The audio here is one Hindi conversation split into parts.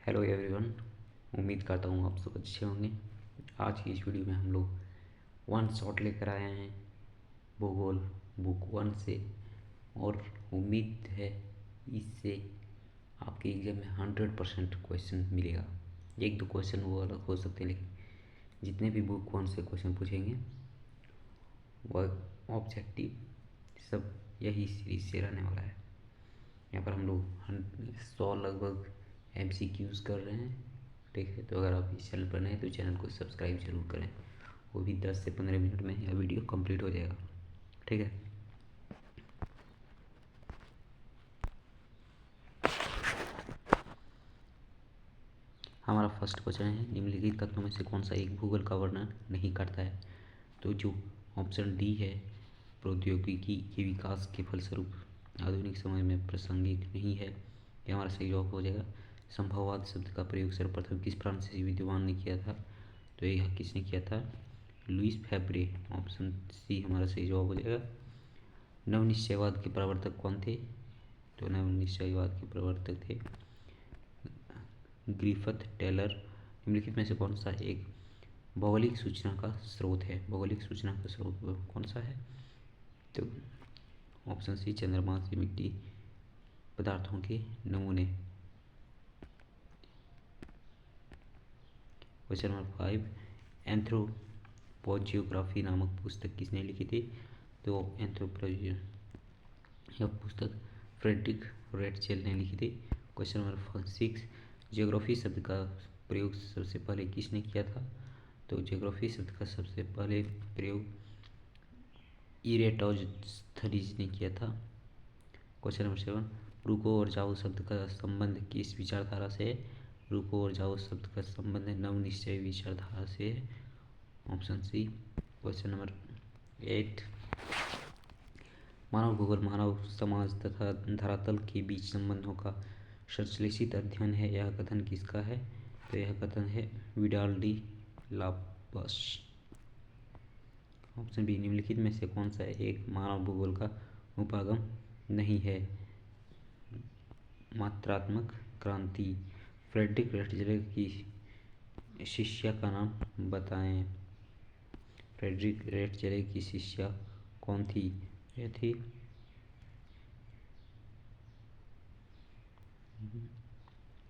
Hello everyone. उम्मीद करता हूँ आप सब अच्छे होंगे। आज की इस वीडियो में हम लोग वन शॉट लेकर आए हैं भूगोल बुक 1 से, और उम्मीद है इससे आपके एग्जाम में 100% क्वेश्चन मिलेगा। एक दो क्वेश्चन वो अलग हो सकते हैं, लेकिन जितने भी बुक 1 से क्वेश्चन पूछेंगे वह ऑब्जेक्टिव सब यही सीरीज से रहने वाला है। यहाँ पर हम लोग 100 लगभग MCQs कर रहे हैं, ठीक है। तो अगर आप इस चैनल पर नए हैं तो चैनल को सब्सक्राइब जरूर करें। वो भी 10 से 15 मिनट में यह वीडियो कंप्लीट हो जाएगा, ठीक है। हमारा फर्स्ट क्वेश्चन है, निम्नलिखित तत्वों में से कौन सा एक भूगोल का वर्णन नहीं करता है। तो जो ऑप्शन डी है, प्रौद्योगिकी के विकास के फलस्वरूप आधुनिक समय में प्रासंगिक नहीं है, यह हमारा सही जवाब हो जाएगा। संभववाद शब्द का प्रयोग सर्वप्रथम किस फ्रांसीसी विद्वान ने किया था। तो यह किसने किया था, लुईस फेब्रे। ऑप्शन सी हमारा सही जवाब हो जाएगा। नवनिश्चयवाद के प्रवर्तक कौन थे। तो नवनिश्चयवाद के प्रवर्तक थे ग्रिफिथ टेलर। निम्नलिखित में से कौन सा एक भौगोलिक सूचना का स्रोत है। भौगोलिक सूचना का स्रोत कौन सा है। तो ऑप्शन सी चंद्रमा से मिट्टी पदार्थों के नमूने। क्वेश्चन नंबर 5, एंथ्रोपोजियोग्राफी नामक पुस्तक किसने लिखी थी। तो एंथ्रोपोजियो यह पुस्तक फ्रेडरिक रेटचेल ने लिखी थी। क्वेश्चन नंबर 6, जियोग्राफी शब्द का प्रयोग सबसे पहले किसने किया था। तो जियोग्राफी शब्द का सबसे पहले प्रयोग इरेटोस्थनीज ने किया था। क्वेश्चन नंबर 7, रुको और जाओ शब्द का संबंध किस विचारधारा से है। रुको और जाओ शब्द का संबंध नवनिश्चय विचारधारा से है। Option C. क्वेश्चन नंबर 8, मानव भूगोल मानव समाज तथा धरातल के बीच संबंधों का संश्लेषित अध्ययन है, यह कथन किसका है। तो यह कथन है Vidal de Laplace. Option B, निम्नलिखित में से कौन सा एक मानव भूगोल का उपागम नहीं है। मात्रात्मक क्रांति। फ्रेडरिक रेटचेल की शिष्या का नाम बताएं। फ्रेडरिक रेटचेल की शिष्या कौन थी। यह थी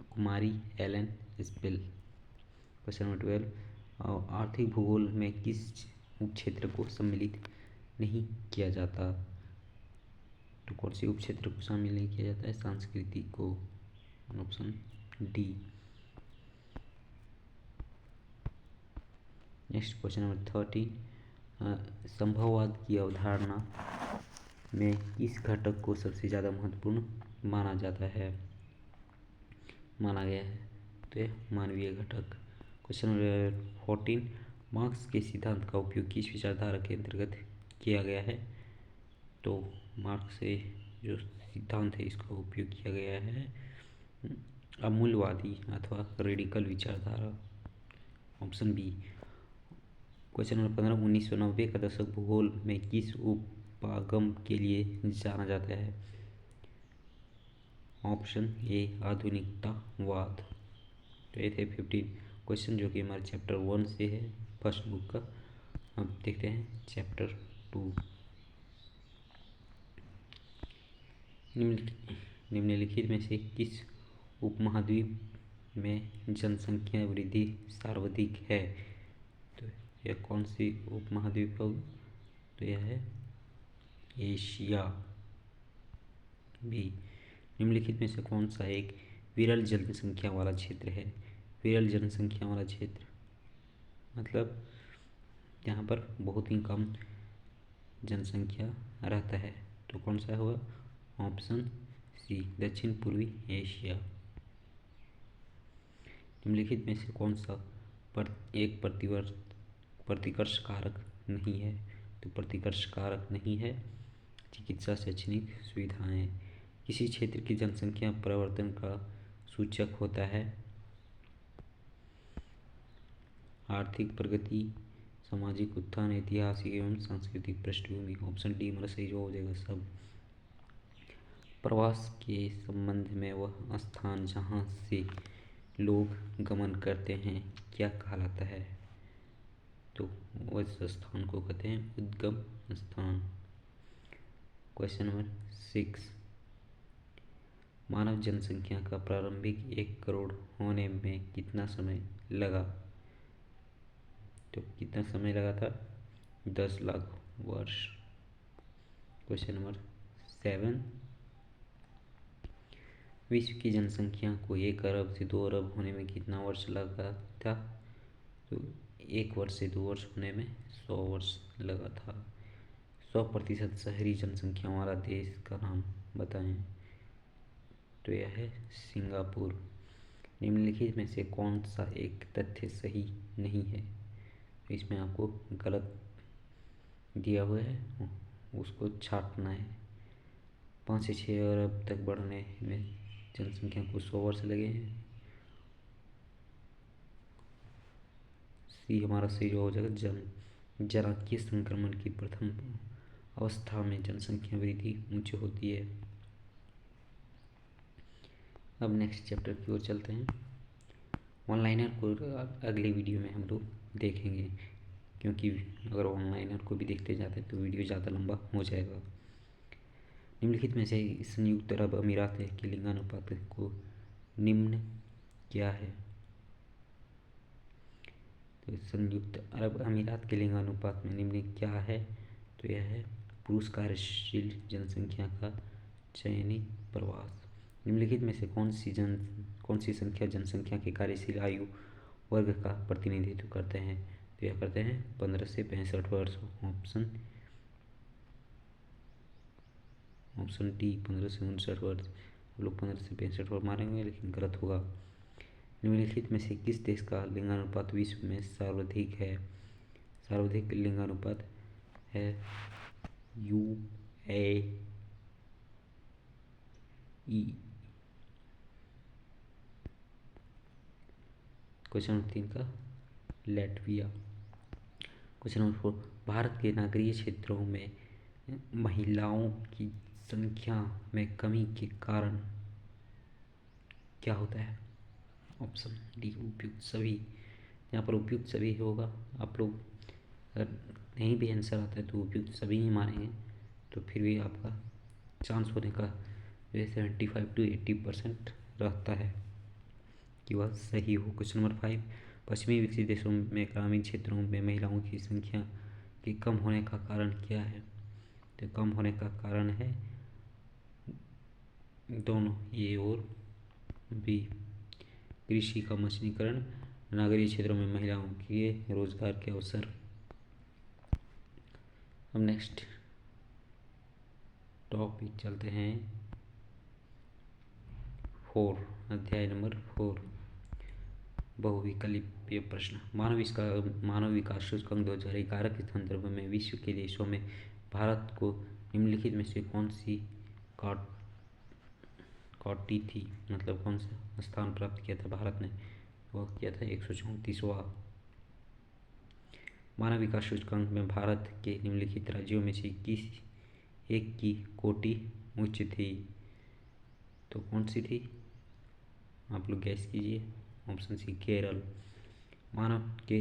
कुमारी एलन स्पेल। क्वेश्चन नंबर 12, आर्थिक भूगोल में किस उपक्षेत्र को सम्मिलित नहीं किया जाता। तो कौन से उपक्षेत्र को शामिल नहीं किया जाता है, सांस्कृतिक को। Option D. Next question number 13, संभववाद की अवधारणा में किस घटक को सबसे ज़्यादा महत्वपूर्ण माना जाता है, माना गया है। तो यह मानवीय घटक। क्वेश्चन नंबर 14, मार्क्स के सिद्धांत का उपयोग किस विचारधारा के अंतर्गत किया गया है। तो मार्क्स से जो सिद्धांत है इसका उपयोग किया गया है अमूल्यवादी अथवा रेडिकल विचारधारा। Option B. क्वेश्चन नंबर 15, 1990 का दशक भूगोल में किस उपागम के लिए जाना जाता है। ऑप्शन ए आधुनिकतावाद। तो ये थे 15 क्वेश्चन जो कि हमारे चैप्टर 1 से है फर्स्ट बुक का। अब देखते हैं चैप्टर 2। निम्नलिखित में से किस उपमहाद्वीप में जनसंख्या वृद्धि सर्वाधिक है। तो यह कौन सी उपमहाद्वीप होगी। तो यह है एशिया। बी, निम्नलिखित में से कौन सा एक विरल जनसंख्या वाला क्षेत्र है। विरल जनसंख्या वाला क्षेत्र मतलब यहाँ पर बहुत ही कम जनसंख्या रहता है। तो कौन सा होगा। ऑप्शन सी दक्षिण पूर्वी एशिया। निम्नलिखित में से कौन सा एक प्रतिकर्ष कारक नहीं है। तो प्रतिकर्ष कारक नहीं है चिकित्सा शैक्षणिक सुविधाएं। किसी क्षेत्र की जनसंख्या परिवर्तन का सूचक होता है आर्थिक प्रगति, सामाजिक उत्थान, ऐतिहासिक एवं सांस्कृतिक पृष्ठभूमि। ऑप्शन डी हमारा सही जवाब हो जाएगा सब। प्रवास के संबंध में वह स्थान जहाँ से लोग गमन करते हैं क्या कहलाता है? तो उस स्थान को कहते हैं उद्गम स्थान। क्वेश्चन नंबर 6, मानव जनसंख्या का प्रारंभिक 1 करोड़ होने में कितना समय लगा? तो कितना समय लगा था? 10 लाख वर्ष। क्वेश्चन नंबर 7, विश्व की जनसंख्या को 1 अरब से 2 अरब होने में कितना वर्ष लगा था? तो 1 वर्ष से 2 वर्ष होने में 100 वर्ष लगा था। 100% शहरी जनसंख्या वाला देश का नाम बताएं। तो यह है सिंगापुर। निम्नलिखित में से कौन सा एक तथ्य सही नहीं है? तो इसमें आपको गलत दिया हुआ है, उसको छांटना है। 5 से 6 अरब तक बढ़ने में जनसंख्या को 100 वर्ष लगे हैं। सी हमारा सही हो जाएगा। जराकीय संक्रमण की प्रथम अवस्था में जनसंख्या वृद्धि ऊंची होती है। अब नेक्स्ट चैप्टर की ओर चलते हैं। ऑनलाइनर को अगले वीडियो में हम लोग देखेंगे, क्योंकि अगर ऑनलाइनर को भी देखते जाते हैं तो वीडियो ज़्यादा लंबा हो जाएगा। निम्नलिखित में से संयुक्त अरब अमीरात के लिंगानुपात को निम्न क्या है? तो संयुक्त अरब अमीरात के लिंगानुपात में निम्न क्या है? तो यह है पुरुष कार्यशील जनसंख्या का चयनित प्रवास। निम्नलिखित में से कौन सी संख्या जनसंख्या के कार्यशील आयु वर्ग का प्रतिनिधित्व करते हैं? तो यह करते हैं 15 से 65 वर्ष। ऑप्शन डी 15 से 59 वर्ष। हम लोग 15 से 65 वर्ष मारेंगे, लेकिन गलत होगा। निम्नलिखित में से किस देश का लिंगानुपात विश्व में सर्वाधिक है? सर्वाधिक लिंगानुपात है UAE। क्वेश्चन नंबर 3 का लैटविया। क्वेश्चन नंबर 4, भारत के नगरीय क्षेत्रों में महिलाओं की संख्या में कमी के कारण क्या होता है? ऑप्शन डी उपयुक्त सभी। यहाँ पर उपयुक्त सभी होगा। आप लोग अगर नहीं भी आंसर आता है तो उपयुक्त सभी ही मारेंगे, तो फिर भी आपका चांस होने का जो है 75 to 80% रहता है कि वह सही हो। क्वेश्चन नंबर 5, पश्चिमी विकसित देशों में ग्रामीण क्षेत्रों में महिलाओं की संख्या के कम होने का कारण क्या है? तो कम होने का कारण है दोनों, ए और बी। कृषि का मशीनीकरण, नगरीय क्षेत्रों में महिलाओं के रोजगार के अवसर। अब नेक्स्ट टॉपिक चलते हैं 4, अध्याय नंबर 4, बहुविकल्पीय प्रश्न। मानव विकास सूचकांक 2011 के संदर्भ में विश्व के देशों में भारत को निम्नलिखित में से कौन सी काटी थी? मतलब कौन सा स्थान प्राप्त किया था भारत ने? वह किया था 134वां। मानव विकास सूचकांक में भारत के निम्नलिखित राज्यों में से किस एक की कोटि उच्च थी? तो कौन सी थी? आप लोग गैस कीजिए। Option C Kerala. मानव के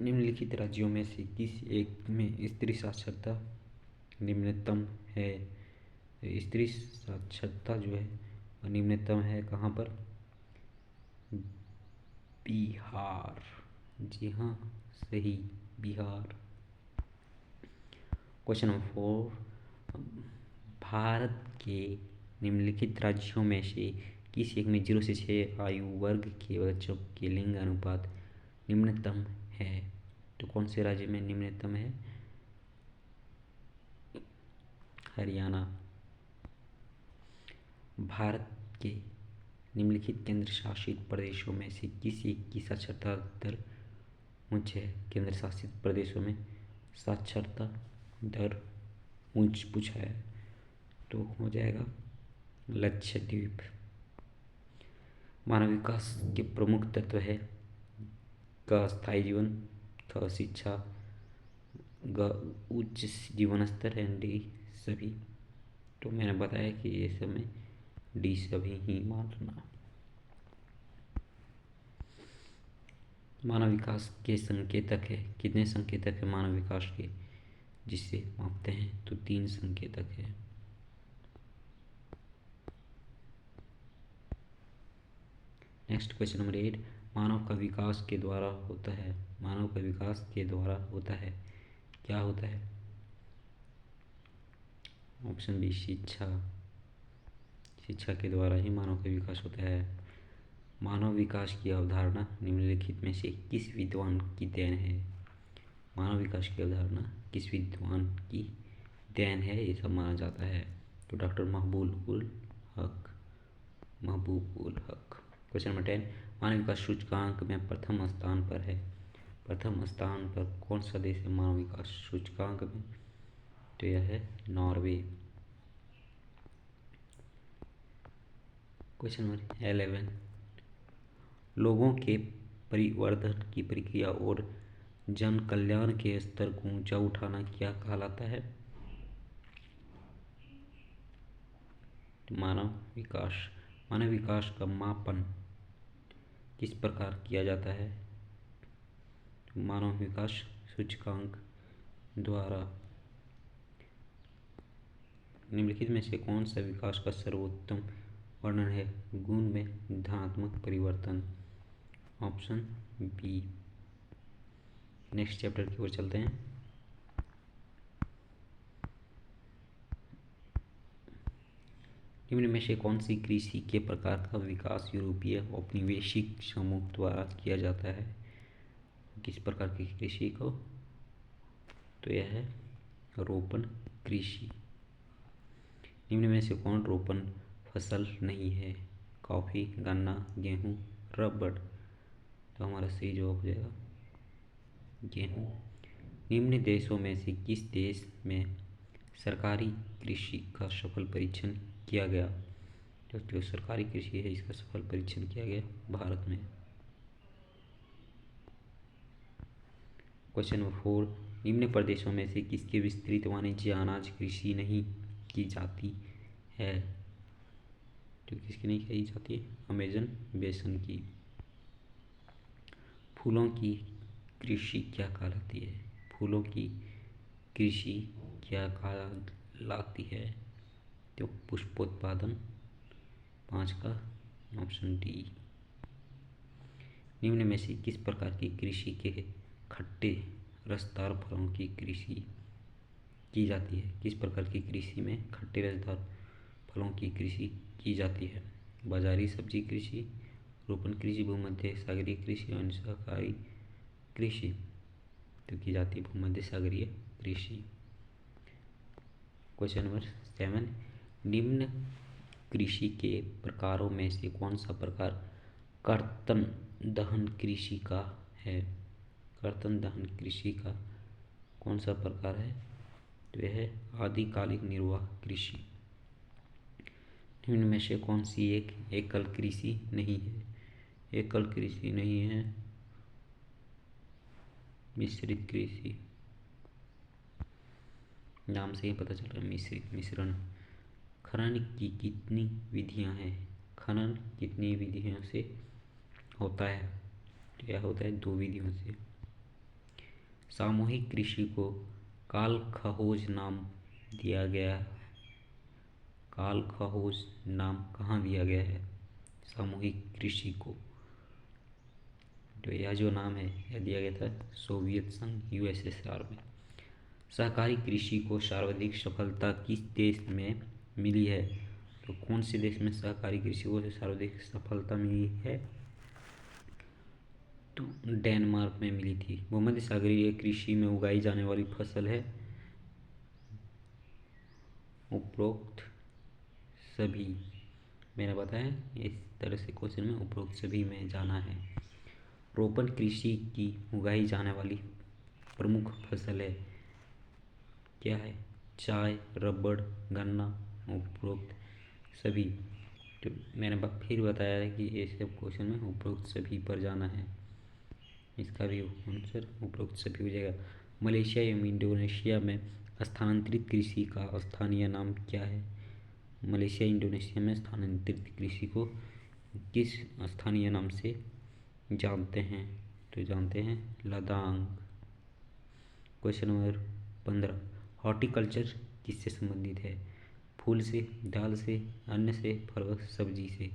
निम्नलिखित राज्यों में से किस एक में स्त्री साक्षरता निम्नतम है? स्त्री साक्षरता जो है वह निम्नतम है कहाँ पर? बिहार। जी हाँ, सही, बिहार। क्वेश्चन नंबर 4, भारत के निम्नलिखित राज्यों में से किस एक में 0 से 6 आयु वर्ग के बच्चों के लिंग अनुपात निम्नतम है? तो कौन से राज्य में निम्नतम है? हरियाणा। भारत के निम्नलिखित केंद्र शासित प्रदेशों में से किस एक की साक्षरता दर उच्च है? केंद्र शासित प्रदेशों में साक्षरता दर उच्च पूछा है, तो हो जाएगा लक्षद्वीप। मानव विकास के प्रमुख तत्व है क स्थायी जीवन, ख शिक्षा, ग उच्च जीवन स्तर, एंड डी सभी। तो मैंने बताया कि ये सब में डी सभी ही मानना। मानव विकास के संकेतक है, कितने संकेतक है मानव विकास के जिससे मापते हैं? तो 3 संकेतक है। नेक्स्ट क्वेश्चन नंबर 8, मानव का विकास के द्वारा होता है। मानव का विकास के द्वारा होता है, क्या होता है? ऑप्शन बी शिक्षा, शिक्षा के द्वारा ही मानव का विकास होता है। मानव विकास की अवधारणा निम्नलिखित में से किस विद्वान की देन है? मानव विकास की अवधारणा किस विद्वान की देन है ये सब माना जाता है? तो डॉक्टर महबूब उल हक। क्वेश्चन नंबर 10, मानव विकास सूचकांक में प्रथम स्थान पर है। प्रथम स्थान पर कौन सा देश है मानव विकास सूचकांक में? तो यह है नॉर्वे। क्वेश्चन नंबर 11, लोगों के परिवर्धन की प्रक्रिया और जन कल्याण के स्तर को ऊंचा उठाना क्या कहलाता है? मानव विकास का मापन किस प्रकार किया जाता है? मानव विकास सूचकांक द्वारा। निम्नलिखित में से कौन सा विकास का सर्वोत्तम वर्णन है? गुण में धनात्मक परिवर्तन। Option B. नेक्स्ट चैप्टर की ओर चलते हैं। निम्न में से कौन सी कृषि के प्रकार का विकास यूरोपीय औपनिवेशिक समूह द्वारा किया जाता है? किस प्रकार की कृषि को? तो यह है रोपण कृषि। निम्न में से कौन रोपण फसल नहीं है? कॉफी, गन्ना, गेहूं, रबड़। तो हमारा सही जवाब हो जाएगा गेहूं। निम्न देशों में से किस देश में सरकारी कृषि का सफल परीक्षण किया गया? तो जो सरकारी कृषि है इसका सफल परीक्षण किया गया भारत में। क्वेश्चन नंबर 4, निम्न प्रदेशों में से किसके विस्तृत वाणिज्य अनाज कृषि नहीं की जाती है? तो किसकी नहीं की जाती है? अमेजन बेसन की। फूलों की कृषि क्या कहलाती है? फूलों की कृषि क्या कहलाती है? तो पुष्पोत्पादन। 5 का ऑप्शन डी। निम्न में से किस प्रकार की कृषि के खट्टे रसदार फलों की कृषि की जाती है? किस प्रकार की कृषि में खट्टे रसदार फलों की कृषि की जाती है? बाजारी सब्जी कृषि, रोपण कृषि, भूमध्य सागरीय कृषि और सहकारी कृषि। तो की जाती है भूमध्य सागरीय कृषि। क्वेश्चन नंबर 7, निम्न कृषि के प्रकारों में से कौन सा प्रकार कर्तन दहन कृषि का है? कर्तन दहन कृषि का कौन सा प्रकार है? तो यह है आदिकालिक निर्वाह कृषि। निम्न में से कौन सी एक एकल कृषि नहीं है? एकल कृषि नहीं है मिश्रित कृषि। नाम से ही पता चल रहा है मिश्रित, मिश्रण। खनन की कितनी विधियां हैं? खनन कितनी विधियों से होता है? यह होता है 2 विधियों से। सामूहिक कृषि को काल खहोज नाम दिया गया। काल खहोज नाम कहाँ दिया गया है सामूहिक कृषि को? तो यह जो नाम है यह दिया गया था सोवियत संघ यूएसएसआर में। सहकारी कृषि को सर्वाधिक सफलता किस देश में मिली है? तो कौन से देश में सहकारी कृषि को सर्वाधिक सफलता मिली है? तो डेनमार्क में मिली थी। भूमध्य सागरीय कृषि में उगाई जाने वाली फसल है उपरोक्त सभी। मैंने बताया इस तरह से क्वेश्चन में उपरोक्त सभी में जाना है। रोपण कृषि की उगाई जाने वाली प्रमुख फसल है क्या है? चाय, रबड़, गन्ना, उपरोक्त सभी। तो मैंने फिर बताया है कि ये सब क्वेश्चन में उपरोक्त सभी पर जाना है। इसका भी आंसर उपरोक्त सभी हो जाएगा। मलेशिया एवं इंडोनेशिया में स्थानांतरित कृषि का स्थानीय नाम क्या है? मलेशिया इंडोनेशिया में स्थानांतरित कृषि को किस स्थानीय नाम से जानते हैं? तो जानते हैं लदांग। क्वेश्चन नंबर 15, हॉर्टिकल्चर किससे संबंधित है? फूल से, दाल से, अन्न से, फल व सब्जी से।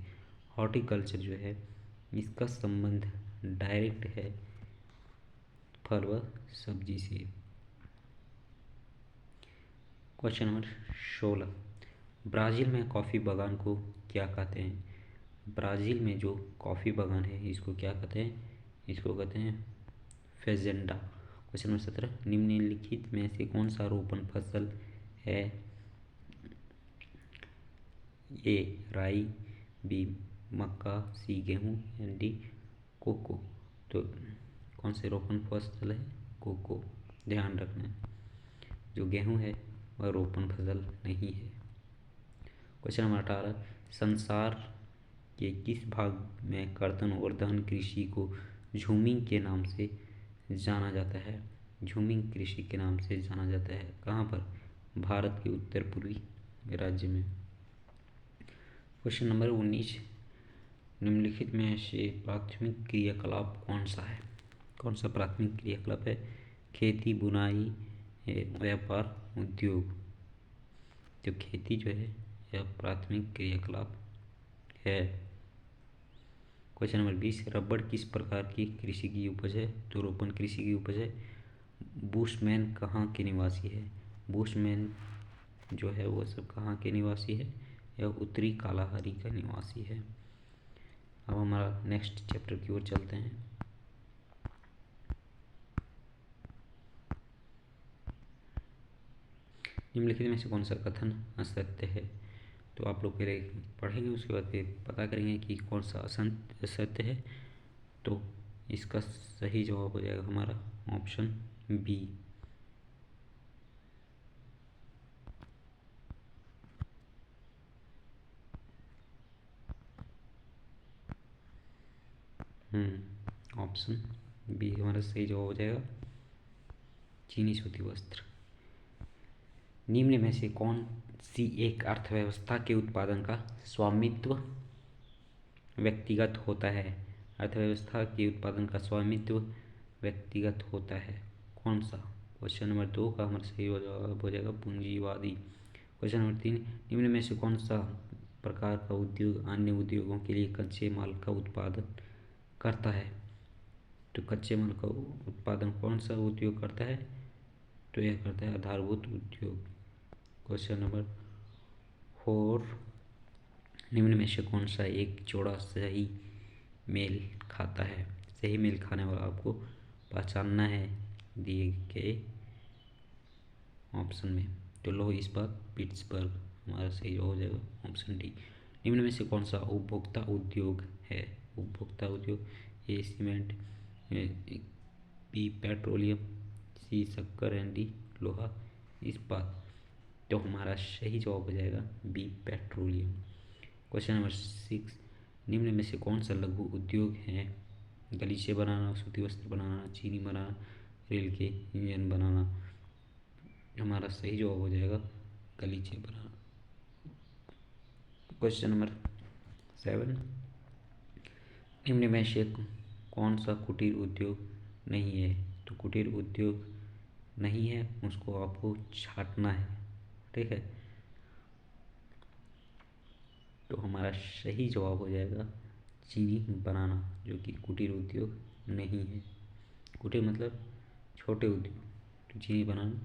हॉर्टिकल्चर जो है इसका संबंध डायरेक्ट है फल व सब्जी से। क्वेश्चन नंबर 16, ब्राज़ील में कॉफ़ी बागान को क्या कहते हैं? ब्राज़ील में जो कॉफ़ी बागान है इसको क्या कहते हैं? इसको कहते हैं फेजेंडा। क्वेश्चन नंबर 17, निम्नलिखित में से कौन सा रोपण फसल है? ए राई, बी मक्का, सी गेहूँ, एंड डी कोको। तो कौन से रोपण फसल है? कोको। ध्यान रखना जो गेहूँ है वह रोपण फसल नहीं है। क्वेश्चन नंबर 18, संसार के किस भाग में कर्तन और दहन कृषि को झूमिंग के नाम से जाना जाता है? झूमिंग कृषि के नाम से जाना जाता है। कहाँ पर? भारत के उत्तर पूर्वी राज्य में। क्वेश्चन नंबर 19, निम्नलिखित में से प्राथमिक क्रियाकलाप कौन सा है? कौन सा प्राथमिक क्रियाकलाप है? खेती, बुनाई, व्यापार, उद्योग। तो खेती जो है यह प्राथमिक क्रियाकलाप है। क्वेश्चन नंबर 20, रबड़ किस प्रकार की कृषि की उपज है? तो रोपण कृषि की उपज है। बुशमैन कहाँ के निवासी है? बुशमैन जो है वो सब कहाँ के निवासी है? यह उत्तरी कालाहारी का निवासी है। अब हमारा नेक्स्ट चैप्टर की ओर चलते हैं। निम्नलिखित में से कौन सा कथन असत्य है? तो आप लोग पहले पढ़ेंगे, उसके बाद फिर पता करेंगे कि कौन सा असत्य है। तो इसका सही जवाब हो जाएगा हमारा ऑप्शन बी। ऑप्शन बी हमारा सही जवाब हो जाएगा। चीनी सूती वस्त्र। निम्न में से कौन सी एक अर्थव्यवस्था के उत्पादन का स्वामित्व व्यक्तिगत होता है? अर्थव्यवस्था के उत्पादन का स्वामित्व व्यक्तिगत होता है। कौन सा? क्वेश्चन नंबर 2 का हमारा सही जवाब हो जाएगा पूंजीवादी। क्वेश्चन नंबर 3, निम्न में से कौन सा प्रकार का उद्योग अन्य उद्योगों के लिए कच्चे माल का उत्पादन करता है? तो कच्चे माल का उत्पादन कौन सा उद्योग करता है? तो यह करता है आधारभूत उद्योग। क्वेश्चन नंबर 4, निम्न में से कौन सा एक जोड़ा सही मेल खाता है? सही मेल खाने वाला आपको पहचानना है दिए गए ऑप्शन में। तो लौह इस्पात, पिट्सबर्ग हमारा सही हो जाएगा ऑप्शन डी। निम्न में से कौन सा उपभोक्ता उद्योग है? उपभोक्ता उद्योग, ए सीमेंट, बी पेट्रोलियम, सी शक्कर, एंड डी लोहा इस्पात। तो हमारा सही जवाब हो जाएगा बी पेट्रोलियम। क्वेश्चन नंबर 6, निम्न में से कौन सा लघु उद्योग है? गलीचे बनाना, सूती वस्त्र बनाना, चीनी बनाना, रेल के इंजन बनाना। हमारा सही जवाब हो जाएगा गलीचे बनाना। क्वेश्चन नंबर 7, निम्न में से कौन सा कुटीर उद्योग नहीं है? तो कुटीर उद्योग नहीं है, उसको आपको छांटना है। ठीक है, तो हमारा सही जवाब हो जाएगा चीनी बनाना, जो कि कुटीर उद्योग नहीं है। कुटीर मतलब छोटे उद्योग, तो चीनी बनाना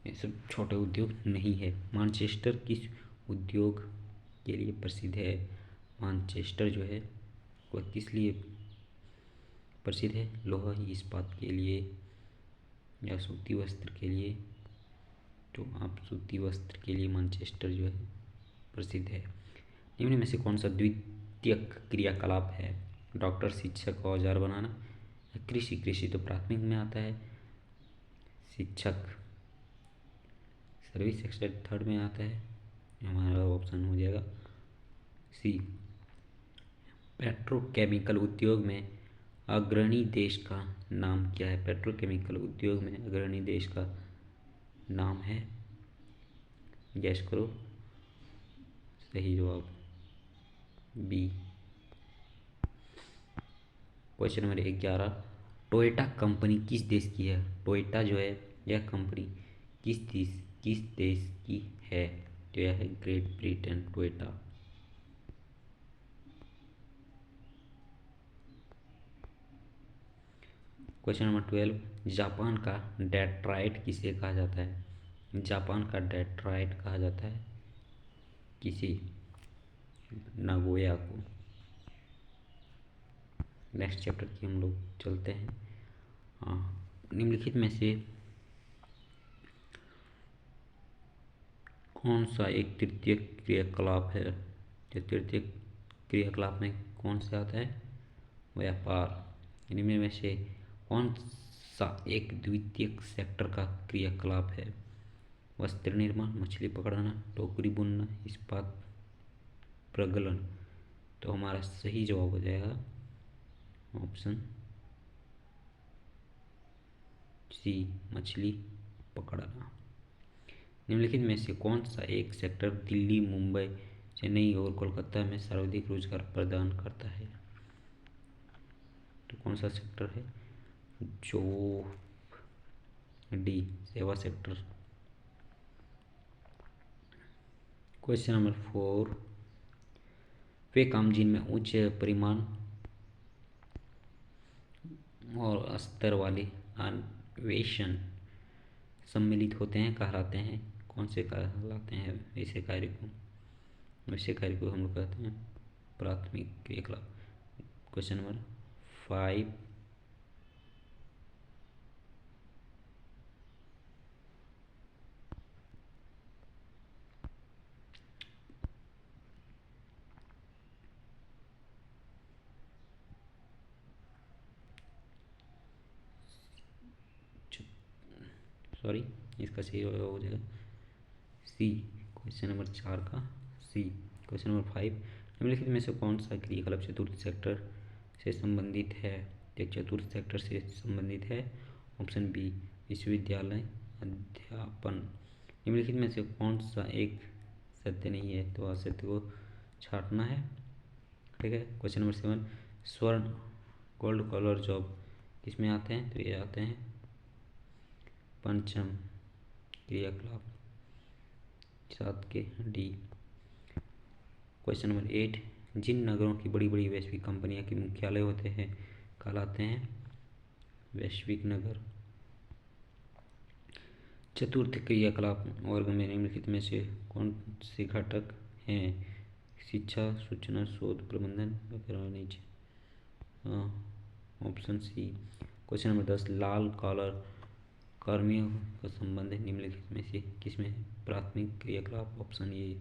ये सब छोटे उद्योग नहीं है। मानचेस्टर किस उद्योग के लिए प्रसिद्ध है? मानचेस्टर जो है वह किस लिए प्रसिद्ध है? लोहा इस्पात के लिए या सूती वस्त्र के लिए? तो आप सूती वस्त्र के लिए मानचेस्टर जो है प्रसिद्ध है। निम्न में से कौन सा द्वितीयक क्रियाकलाप है? डॉक्टर, शिक्षक, औजार बनाना, कृषि। कृषि तो प्राथमिक में आता है। शिक्षक सर्विस सेक्टर थर्ड में आता है। हमारा ऑप्शन हो जाएगा सी। पेट्रोकेमिकल उद्योग में अग्रणी देश का नाम क्या है? पेट्रोकेमिकल उद्योग में अग्रणी देश का नाम है, गैस करो। सही जवाब B. Question number 11, Toyota company किस देश की है? टोयोटा जो है यह कंपनी किस देश की है? तो यह है great Britain Toyota. Question number 12, Japan का डेट्रॉइट किसे कहा जाता है? जापान का डेट्रॉइट कहा जाता है किसी? नागोया को। नेक्स्ट चैप्टर की हम लोग चलते हैं। निम्नलिखित में से कौन सा एक तृतीय क्रियाकलाप है? जो तृतीय क्रियाकलाप में कौन सा आता है? व्यापार। इनमें में से कौन सा एक द्वितीयक सेक्टर का क्रियाकलाप है? वस्त्र निर्माण, मछली पकड़ना, टोकरी बुनना, इस्पात प्रगलन। तो हमारा सही जवाब हो जाएगा ऑप्शन सी, मछली पकड़ना। निम्नलिखित में से कौन सा एक सेक्टर दिल्ली, मुंबई, चेन्नई और कोलकाता में सर्वाधिक रोजगार प्रदान करता है? तो कौन सा सेक्टर है? जो डी, सेवा सेक्टर। क्वेश्चन नंबर 4, वे काम जिनमें उच्च परिमाण और स्तर वाले अन्वेषण सम्मिलित होते हैं कहलाते हैं? कौन से कहलाते हैं ऐसे कार्य को? वैसे कार्य को हम लोग कहते हैं प्राथमिक क्रियाकलाप। क्वेश्चन नंबर 5, सॉरी, इसका सही हो जाएगा सी। क्वेश्चन नंबर 4 का सी। क्वेश्चन नंबर 5, निम्नलिखित में से कौन सा क्रियाकलाप चतुर्थ सेक्टर से संबंधित है? या चतुर्थ सेक्टर से संबंधित है? ऑप्शन बी, विश्वविद्यालय अध्यापन। निम्नलिखित में से कौन सा एक सत्य नहीं है? तो असत्य को छांटना है। ठीक है। क्वेश्चन नंबर 7, स्वर्ण गोल्ड कॉलर जॉब किसमें आते हैं? तो ये आते हैं पंचम क्रियाकलाप, 7 के डी। क्वेश्चन नंबर 8, जिन नगरों की बड़ी बड़ी वैश्विक कंपनियों के मुख्यालय होते हैं कहलाते हैं वैश्विक नगर। चतुर्थ क्रियाकलाप वर्ग में निम्नलिखित में से कौन से घटक हैं? शिक्षा, सूचना, शोध, प्रबंधन, व्यापार, वाणिज्य। Option C. क्वेश्चन नंबर 10, लाल कॉलर कर्मियों का संबंध निम्नलिखित में से किसमें है? प्राथमिक क्रियाकलाप। Option A.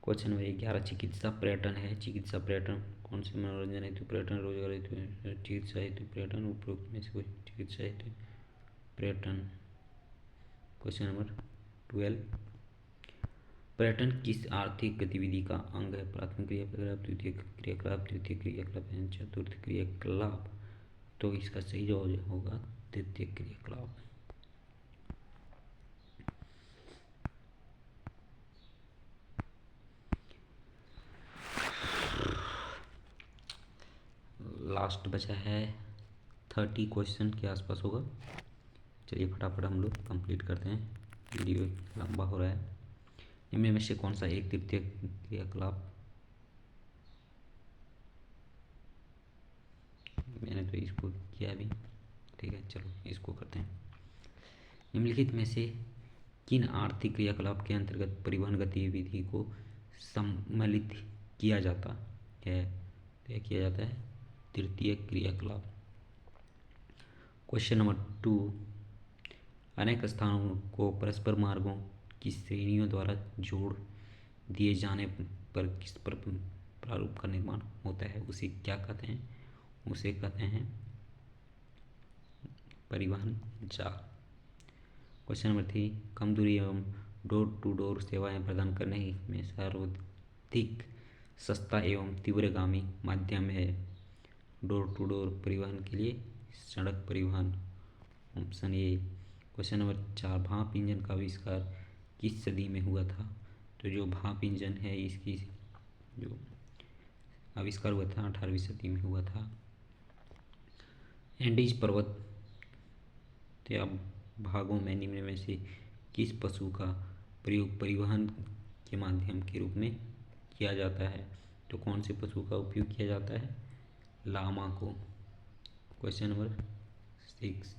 क्वेश्चन नंबर 11, चिकित्सा पर्यटन है। चिकित्सा पर्यटन कौन से? मनोरंजन हेतु पर्यटन, रोजगार हेतु, चिकित्सा हेतु पर्यटन, उपरोक्त में से कोई? चिकित्सा हेतु पर्यटन। क्वेश्चन नंबर 12, पर्यटन किस आर्थिक गतिविधि का अंग है? प्राथमिक क्रियाकलाप, द्वितीय क्रियाकलाप, तृतीय क्रियाकलाप या चतुर्थ क्रियाकलाप। तो इसका सही जवाब होगा तृतीय क्रियाकलाप। लास्ट बचा है 30 क्वेश्चन के आसपास होगा। चलिए फटाफट हम लोग कंप्लीट करते हैं, वीडियो लंबा हो रहा है। इनमें से कौन सा एक तृतीय क्रियाकलाप? मैंने तो इसको किया अभी। ठीक है, चलो इसको करते हैं। निम्नलिखित में से किन आर्थिक क्रियाकलाप के अंतर्गत परिवहन गतिविधि को सम्मिलित किया जाता है? तय किया जाता है तृतीय क्रियाकलाप। क्वेश्चन नंबर 2, अनेक स्थानों को परस्पर मार्गों की श्रेणियों द्वारा जोड़ दिए जाने पर किस प्रारूप का निर्माण होता है? उसे क्या कहते हैं? उसे कहते हैं परिवहन जाल। क्वेश्चन नंबर 3, कम दूरी एवं डोर टू डोर सेवाएं प्रदान करने में सर्वाधिक सस्ता एवं तीव्रगामी माध्यम है? डोर टू डोर परिवहन के लिए सड़क परिवहन। Option A. क्वेश्चन नंबर 4, भाप इंजन का आविष्कार किस सदी में हुआ था? तो जो भाप इंजन है इसकी जो आविष्कार हुआ था 18वीं सदी में हुआ था। एंडीज पर्वत या भागों में निम्न में से किस पशु का प्रयोग परिवहन के माध्यम के रूप में किया जाता है? तो कौन से पशु का उपयोग किया जाता है? लामा को। Question number 6।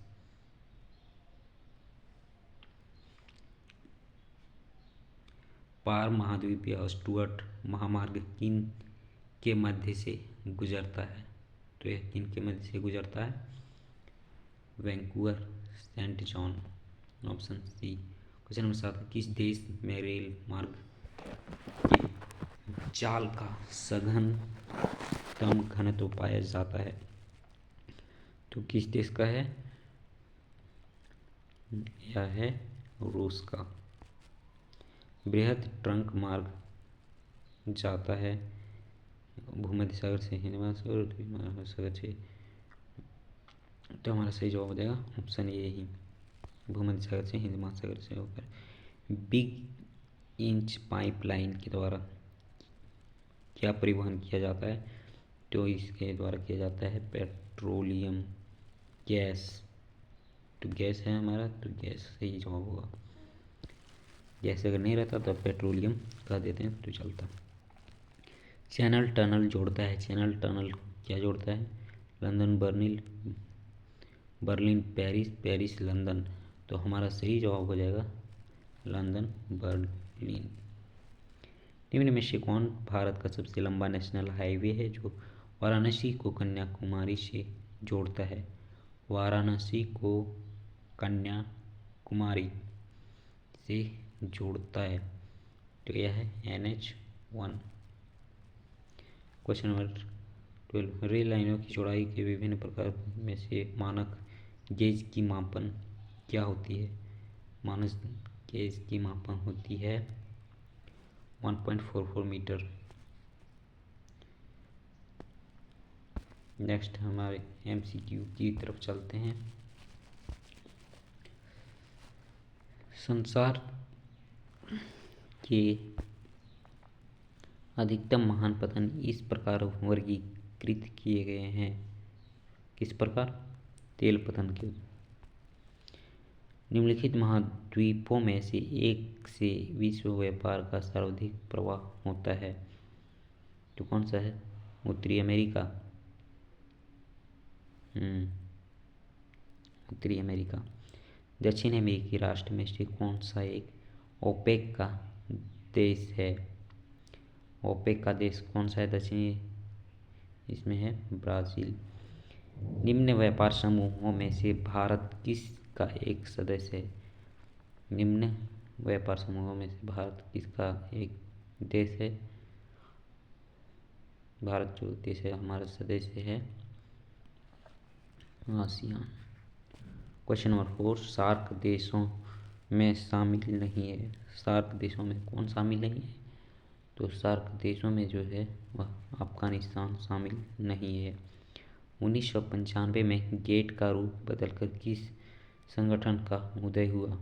पार महाद्वीप या स्टुअर्ट महामार्ग किन के मध्य से गुजरता है? तो यह किन के मध्य से गुजरता है? Vancouver, Saint John. Option C. Question number 7। किस देश में रेल मार्ग के जाल का सघनतम घनत्व पाया जाता है? तो किस देश का है? यह है रूस का। बृहद ट्रंक मार्ग जाता है भूमध्य सागर से हिंद महासागर से। तो हमारा सही जवाब हो जाएगा ऑप्शन ए ही, भूमध्य सागर से हिंद महासागर से होकर। बिग इंच पाइपलाइन के द्वारा क्या परिवहन किया जाता है? तो इसके द्वारा किया जाता है पेट्रोलियम गैस। तो गैस है हमारा, तो गैस सही जवाब होगा। गैस अगर नहीं रहता तो पेट्रोलियम कह देते हैं तो चलता। चैनल टनल जोड़ता है। चैनल टनल क्या जोड़ता है? London Berlin Paris, Paris London. तो हमारा सही जवाब हो जाएगा लंदन बर्लिन। निम्न में से कौन भारत का सबसे लंबा नेशनल हाईवे है जो वाराणसी को कन्याकुमारी से जोड़ता है? वाराणसी को कन्याकुमारी से जोड़ता है, तो यह है NH1। Question number 12। रेल लाइनों की चौड़ाई के विभिन्न प्रकार में से मानक गेज की मापन क्या होती है? मानक गेज की मापन होती है 1.44 मीटर। नेक्स्ट हमारे MCQ की तरफ चलते हैं। संसार के अधिकतम महान पतन इस प्रकार वर्गीकृत किए गए हैं। किस प्रकार? तेल पतन के। निम्नलिखित महाद्वीपों में से एक से विश्व व्यापार का सर्वाधिक प्रवाह होता है, तो कौन सा है? उत्तरी अमेरिका। उत्तरी अमेरिका। दक्षिण अमेरिकी राष्ट्र में से कौन सा एक ओपेक का देश है? ओपेक का देश कौन सा है? दक्षिणी, इसमें है ब्राज़ील। निम्न व्यापार समूहों में से भारत किसका एक सदस्य है? निम्न व्यापार समूहों में से भारत किसका एक देश है? भारत जो देश है हमारा सदस्य है आसियान। Question number 4। सार्क देशों में शामिल नहीं है। सार्क देशों में कौन शामिल नहीं है? तो सार्क देशों में जो है वह अफगानिस्तान शामिल नहीं है। 1995 में गेट का रूप बदलकर किस संगठन का उदय हुआ?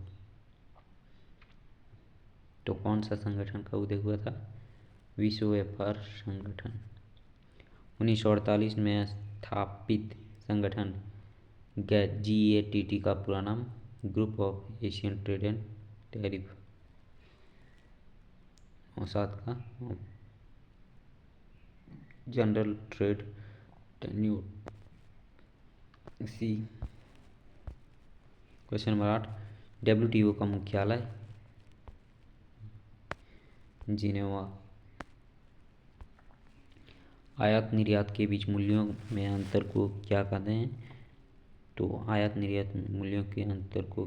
तो कौन सा संगठन का उदय हुआ था? विश्व व्यापार संगठन। 1948 में स्थापित संगठन GATT का पूरा नाम group of Asian trade and tariff और 7 का general trade tenure C. Question number 8। WTO का मुख्यालय जिनेवा। आयात निर्यात के बीच मूल्यों में अंतर को क्या कहते हैं? तो आयात निर्यात मूल्यों के अंतर को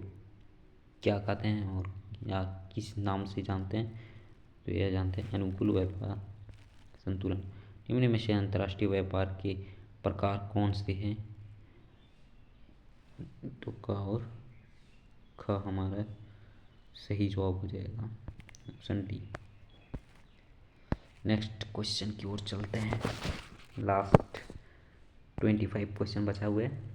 क्या कहते हैं और या किस नाम से जानते हैं? तो यह जानते हैं अनुकूल व्यापार संतुलन। निम्न में से अंतर्राष्ट्रीय व्यापार के प्रकार कौन से हैं? तो क और ख हमारा सही जवाब हो जाएगा ऑप्शन डी। नेक्स्ट क्वेश्चन की ओर चलते हैं। लास्ट 25 क्वेश्चन बचा हुआ है।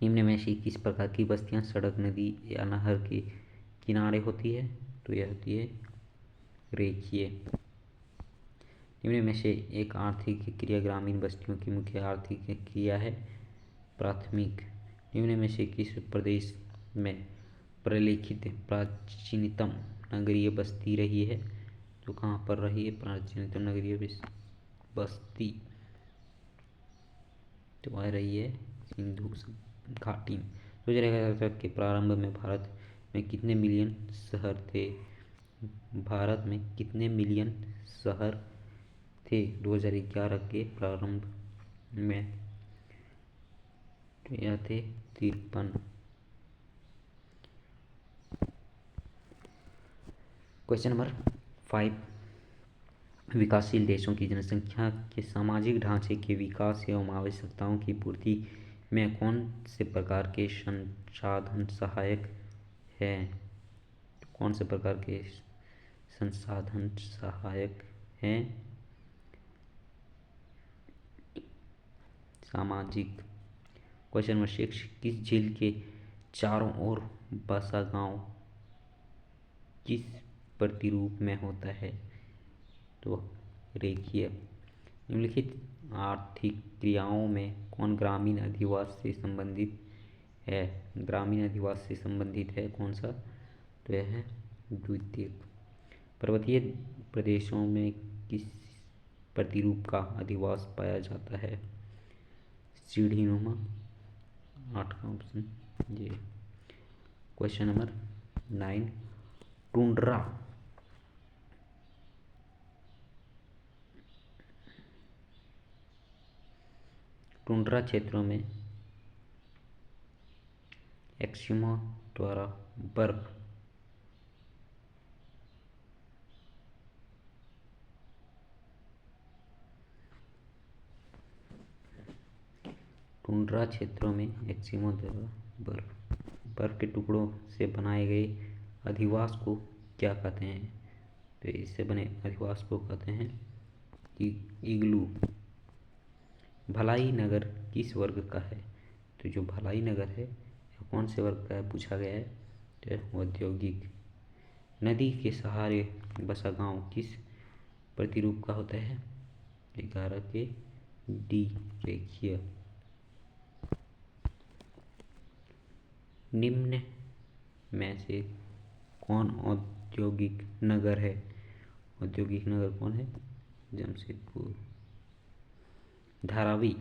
निम्न में से किस प्रकार की बस्तियां सड़क, नदी या नहर के किनारे होती है? तो यह होती है रेखीय। निम्न में से एक आर्थिक क्रिया ग्रामीण बस्तियों की मुख्य आर्थिक क्रिया है प्राथमिक। निम्न में से किस प्रदेश में प्रलेखित प्राचीनतम नगरीय बस्ती रही है? तो कहाँ पर रही है प्राचीनतम नगरीय बस्ती? तो आ रही है सिंधु घाटी में। तो 2000 के प्रारंभ में भारत में कितने मिलियन शहर थे? भारत में कितने मिलियन शहर थे 2011 के प्रारंभ में? तो यह थे 53। क्वेश्चन नंबर 5, विकासशील देशों की जनसंख्या के सामाजिक ढांचे के विकास एवं आवश्यकताओं की पूर्ति में कौन से प्रकार के संसाधन सहायक हैं? कौन से प्रकार के संसाधन सहायक हैं? सामाजिक। क्वेश्चन नंबर 6, किस झील के चारों ओर बसा गांव किस प्रतिरूप में होता है? तो रेखीय। निम्नलिखित आर्थिक क्रियाओं में कौन ग्रामीण अधिवास से संबंधित है? ग्रामीण अधिवास से संबंधित है कौन सा? तो यह है द्वितीयक। पर्वतीय प्रदेशों में किस प्रतिरूप का अधिवास पाया जाता है? सीढ़ीनुमा। 8 का ऑप्शन ये। क्वेश्चन नंबर 9, टुंड्रा क्षेत्रों में एस्किमो द्वारा बर्फ टुंड्रा क्षेत्रों में एस्किमो द्वारा बर्फ के टुकड़ों से बनाए गए अधिवास को क्या कहते हैं? तो इससे बने अधिवास को कहते हैं इग्लू। भलाई नगर किस वर्ग का है? तो जो भलाई नगर है कौन से वर्ग का है पूछा गया है? तो औद्योगिक। नदी के सहारे बसा गांव किस प्रतिरूप का होता है? 11 के डी, रेखीय। निम्न में से कौन औद्योगिक नगर है? औद्योगिक नगर कौन है? जमशेदपुर। धारावी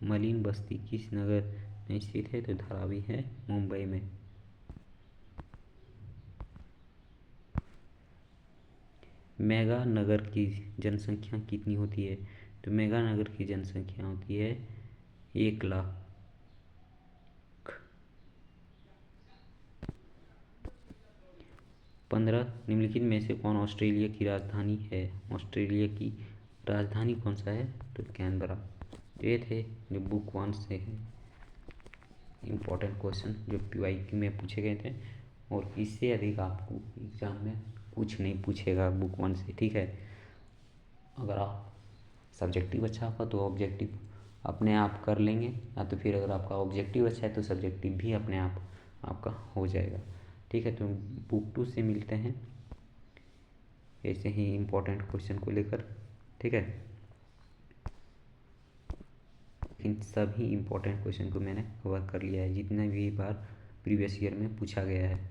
मलिन बस्ती किस नगर में स्थित है? तो धारावी है मुंबई में। मेगा नगर की जनसंख्या कितनी होती है? तो मेगा नगर की जनसंख्या होती है 1 लाख। 15, निम्नलिखित में से कौन ऑस्ट्रेलिया की राजधानी है? ऑस्ट्रेलिया की राजधानी कौन सा है? तो कैनबरा। ये थे जो बुक 1 से है इम्पोर्टेंट क्वेश्चन जो PYQ में पूछे गए थे, और इससे अधिक आपको एग्जाम में कुछ नहीं पूछेगा बुक 1 से, ठीक है। अगर आप सब्जेक्टिव अच्छा होगा तो ऑब्जेक्टिव अपने आप कर लेंगे, या तो फिर अगर आपका ऑब्जेक्टिव अच्छा है तो सब्जेक्टिव भी अपने आप आपका हो जाएगा, ठीक है। तो बुक 2 से मिलते हैं ऐसे ही इम्पोर्टेंट क्वेश्चन को लेकर, ठीक है। इन सभी इम्पोर्टेंट क्वेश्चन को मैंने कवर कर लिया है जितने भी बार प्रीवियस ईयर में पूछा गया है।